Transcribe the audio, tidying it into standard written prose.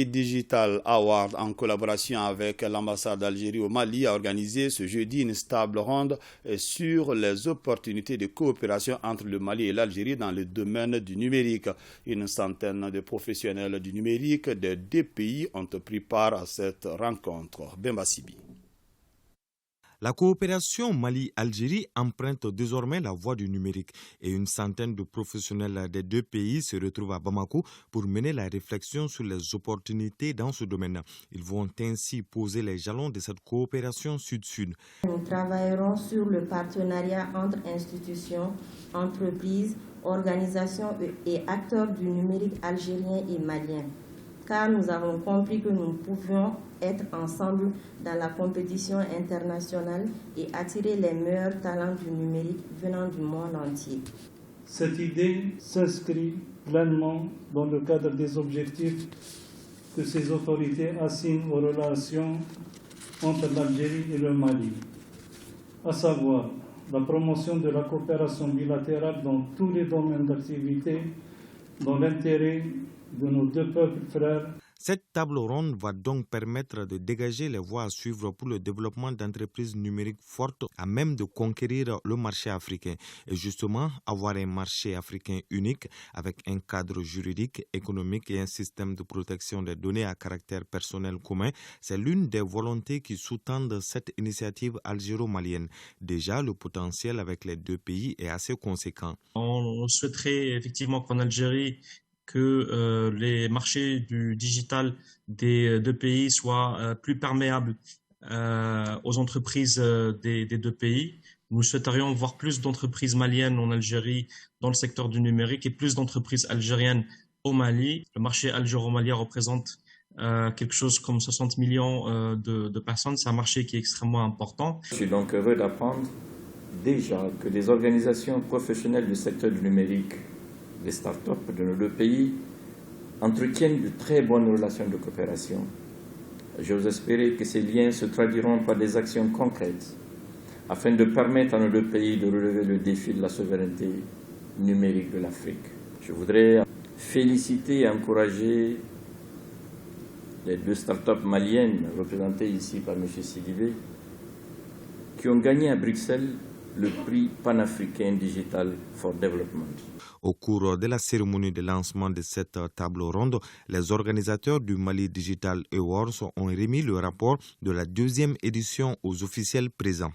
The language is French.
Digital Award, en collaboration avec l'ambassade d'Algérie au Mali, a organisé ce jeudi une table ronde sur les opportunités de coopération entre le Mali et l'Algérie dans le domaine du numérique. Une centaine de professionnels du numérique des deux pays ont pris part à cette rencontre. Bemba Sibi. La coopération Mali-Algérie emprunte désormais la voie du numérique et une centaine de professionnels des deux pays se retrouvent à Bamako pour mener la réflexion sur les opportunités dans ce domaine. Ils vont ainsi poser les jalons de cette coopération sud-sud. Nous travaillerons sur le partenariat entre institutions, entreprises, organisations et acteurs du numérique algérien et malien, car nous avons compris que nous pouvions être ensemble dans la compétition internationale et attirer les meilleurs talents du numérique venant du monde entier. Cette idée s'inscrit pleinement dans le cadre des objectifs que ces autorités assignent aux relations entre l'Algérie et le Mali, à savoir la promotion de la coopération bilatérale dans tous les domaines d'activité, dans l'intérêt de nos deux peuples frères. Cette table ronde va donc permettre de dégager les voies à suivre pour le développement d'entreprises numériques fortes à même de conquérir le marché africain. Et justement, avoir un marché africain unique avec un cadre juridique, économique et un système de protection des données à caractère personnel commun, c'est l'une des volontés qui sous-tendent cette initiative algéro-malienne. Déjà, le potentiel avec les deux pays est assez conséquent. On souhaiterait effectivement qu'en Algérie, que les marchés du digital des deux pays soient plus perméables aux entreprises des deux pays. Nous souhaiterions voir plus d'entreprises maliennes en Algérie dans le secteur du numérique et plus d'entreprises algériennes au Mali. Le marché algéro-malien représente quelque chose comme 60 millions de personnes. C'est un marché qui est extrêmement important. Je suis donc heureux d'apprendre déjà que les organisations professionnelles du secteur du numérique, les start-up de nos deux pays entretiennent de très bonnes relations de coopération. J'ose espérer que ces liens se traduiront par des actions concrètes afin de permettre à nos deux pays de relever le défi de la souveraineté numérique de l'Afrique. Je voudrais féliciter et encourager les deux start-up maliennes représentées ici par M. Sidibé qui ont gagné à Bruxelles le prix panafricain Digital for Development. Au cours de la cérémonie de lancement de cette table ronde, les organisateurs du Mali Digital Awards ont remis le rapport de la deuxième édition aux officiels présents.